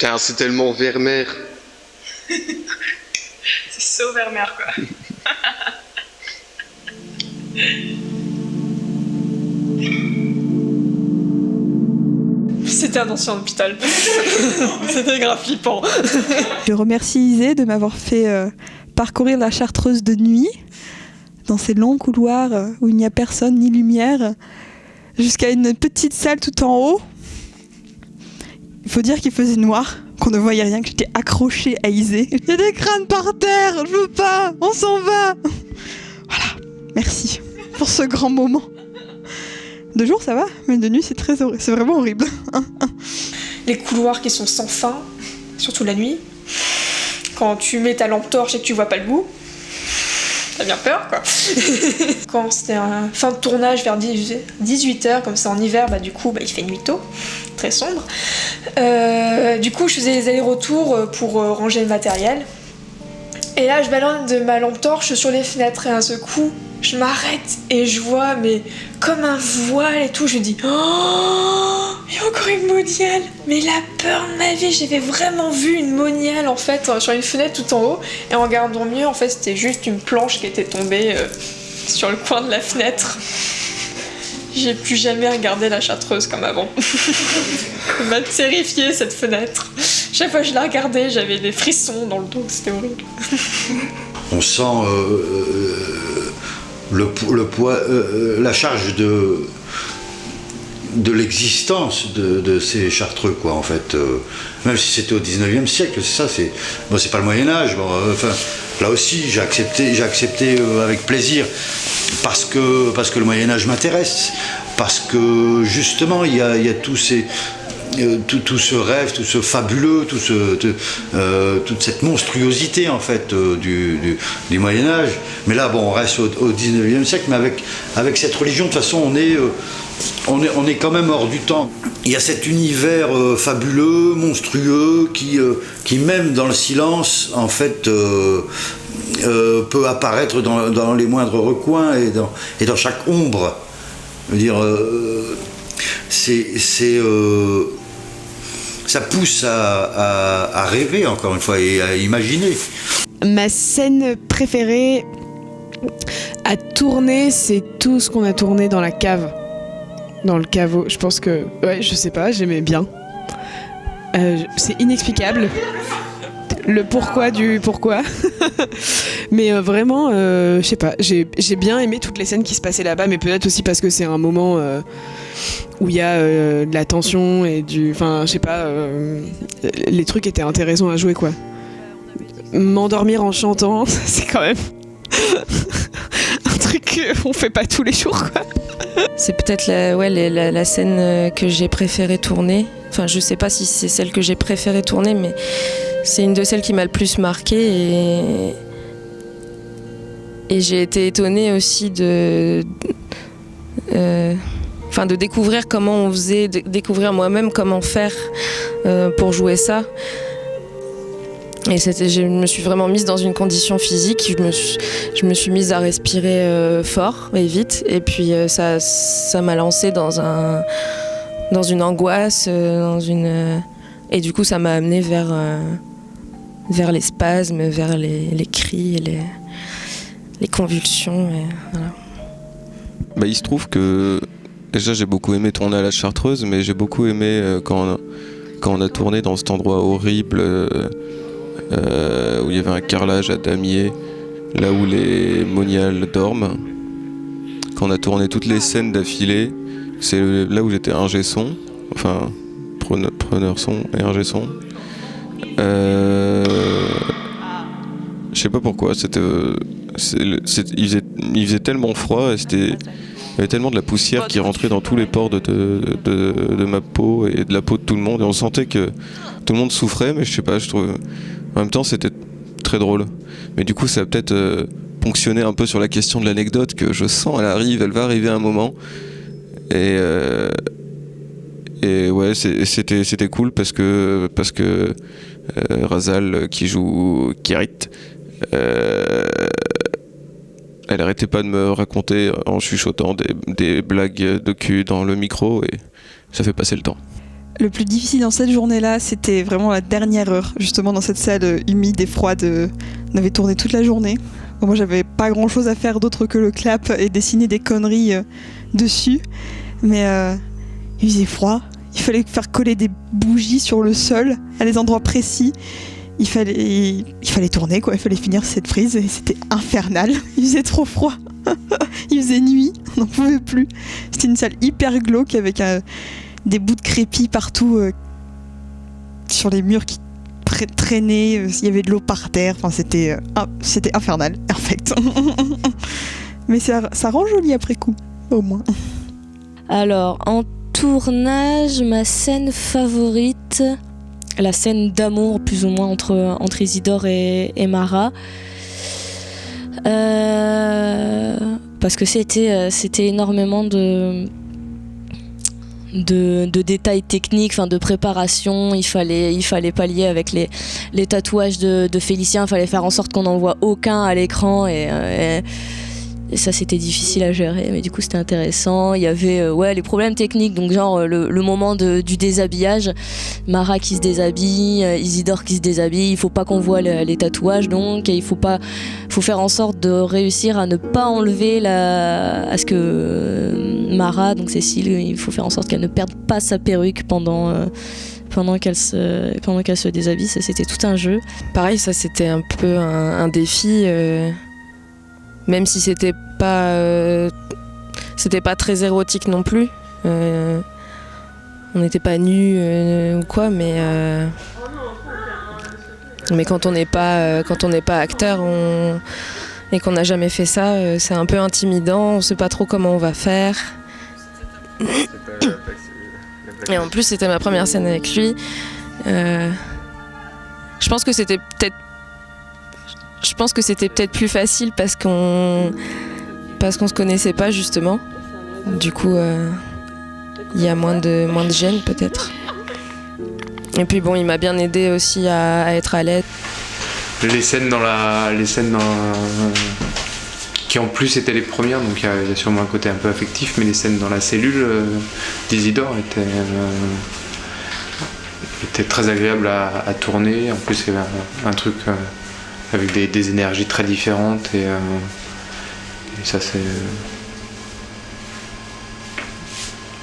Car c'est tellement Vermeer. C'est so Vermeer, quoi. C'était un ancien hôpital. C'était grave flippant. Je remercie Isée de m'avoir fait parcourir la Chartreuse de nuit, dans ces longs couloirs où il n'y a personne ni lumière, jusqu'à une petite salle tout en haut. Il faut dire qu'il faisait noir, qu'on ne voyait rien, que j'étais accrochée à Isée. Il y a des crânes par terre, je veux pas, on s'en va. Voilà, merci pour ce grand moment. De jour ça va, mais de nuit c'est vraiment horrible. Les couloirs qui sont sans fin, surtout la nuit. Quand tu mets ta lampe torche et que tu vois pas le bout, t'as bien peur, quoi. Quand c'était fin de tournage vers 18h, comme c'est en hiver, du coup il fait nuit tôt, très sombre. Du coup je faisais les allers-retours pour ranger le matériel. Et là je balance de ma lampe torche sur les fenêtres et à ce coup je m'arrête et je vois mais comme un voile et tout, je dis oh, il y a encore une moniale. Mais la peur de ma vie, j'avais vraiment vu une moniale en fait sur une fenêtre tout en haut et en regardant mieux en fait c'était juste une planche qui était tombée sur le coin de la fenêtre. J'ai plus jamais regardé la Chartreuse comme avant. Ça m'a terrifiée cette fenêtre. Chaque fois que je la regardais, j'avais des frissons dans le dos, c'était horrible. On sent le poids, la charge de l'existence de ces Chartreux, quoi, en fait. Même si c'était au 19e siècle, c'est ça, c'est pas le Moyen-Âge. Là aussi, j'ai accepté avec plaisir, parce que le Moyen-Âge m'intéresse, parce que justement, il y a tous ces. Tout ce rêve, tout ce fabuleux, toute cette monstruosité en fait du Moyen-Âge. Mais là, on reste au 19e siècle, mais avec cette religion, de toute façon, on est quand même hors du temps. Il y a cet univers fabuleux, monstrueux, qui même dans le silence, en fait, peut apparaître dans les moindres recoins et dans chaque ombre. Je veux dire, ça pousse à rêver, encore une fois, et à imaginer. Ma scène préférée à tourner, c'est tout ce qu'on a tourné dans la cave. Dans le caveau. Je pense que... Ouais, je sais pas, j'aimais bien. C'est inexplicable. Le pourquoi du pourquoi. Mais vraiment, je sais pas, j'ai bien aimé toutes les scènes qui se passaient là-bas, mais peut-être aussi parce que c'est un moment où il y a de la tension et du... Enfin, je sais pas, les trucs étaient intéressants à jouer, quoi. M'endormir en chantant, c'est quand même un truc qu'on fait pas tous les jours, quoi. C'est peut-être la scène que j'ai préféré tourner. Enfin, je sais pas si c'est celle que j'ai préféré tourner, mais c'est une de celles qui m'a le plus marquée et j'ai été étonnée aussi de découvrir comment on faisait, de découvrir moi-même comment faire pour jouer ça. Et je me suis vraiment mise dans une condition physique, je me suis mise à respirer fort et vite, et puis ça m'a lancée dans une angoisse, et du coup ça m'a amenée vers les spasmes, vers les cris et les convulsions. Et voilà. Il se trouve que déjà j'ai beaucoup aimé tourner à la Chartreuse, mais j'ai beaucoup aimé quand on a tourné dans cet endroit horrible où il y avait un carrelage à damier, là où les moniales dorment. Quand on a tourné toutes les scènes d'affilée, c'est là où j'étais ingé son, enfin preneur son et ingé son. Je sais pas pourquoi, il faisait tellement froid et il y avait tellement de la poussière qui rentrait dans tous les pores de ma peau et de la peau de tout le monde, et on sentait que tout le monde souffrait, mais je sais pas, je trouve en même temps c'était très drôle. Mais du coup ça a peut-être ponctionné un peu sur la question de l'anecdote que je sens, elle va arriver à un moment, et ouais, c'était cool parce que Razal qui joue Kirit, elle arrêtait pas de me raconter en chuchotant des blagues de cul dans le micro, et ça fait passer le temps. Le plus difficile dans cette journée-là, c'était vraiment la dernière heure, justement dans cette salle humide et froide. On avait tourné toute la journée. Bon, moi, j'avais pas grand-chose à faire d'autre que le clap et dessiner des conneries dessus. Mais il faisait froid. Il fallait faire coller des bougies sur le sol à des endroits précis. Il fallait tourner, quoi. Il fallait finir cette frise et c'était infernal. Il faisait trop froid. Il faisait nuit, on n'en pouvait plus. C'était une salle hyper glauque avec des bouts de crépi partout sur les murs qui traînaient. Il y avait de l'eau par terre. Enfin, c'était infernal, en fait. Mais ça rend joli après coup, au moins. Alors, en tournage, ma scène favorite, la scène d'amour plus ou moins entre Isidore et Mara. Parce que c'était énormément de détails techniques, enfin de préparation. Il fallait pallier avec les tatouages de Félicien. Il fallait faire en sorte qu'on n'en voit aucun à l'écran et ça c'était difficile à gérer, mais du coup c'était intéressant. Il y avait les problèmes techniques, donc genre le moment du déshabillage, Mara qui se déshabille, Isidore qui se déshabille, il faut pas qu'on voit les tatouages, donc il faut faire en sorte de réussir à ne pas enlever à ce que Mara, donc Cécile, il faut faire en sorte qu'elle ne perde pas sa perruque pendant qu'elle se déshabille. Ça c'était tout un jeu. Pareil, ça c'était un peu un défi. Même si c'était pas très érotique non plus. On n'était pas nus ou quoi, mais quand on n'est pas acteur et qu'on n'a jamais fait ça, c'est un peu intimidant. On sait pas trop comment on va faire. Et en plus, c'était ma première scène avec lui. Je pense que c'était peut-être plus facile parce qu'on se connaissait pas justement. Du coup, il y a moins de gêne peut-être. Et puis bon, il m'a bien aidé aussi à être à l'aise. Les scènes qui en plus étaient les premières, donc il y a sûrement un côté un peu affectif, mais les scènes dans la cellule d'Isidore étaient très agréables à tourner. En plus, il y avait un truc avec des énergies très différentes et ça c'est...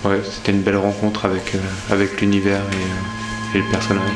Ouais, c'était une belle rencontre avec l'univers et le personnage.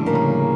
Thank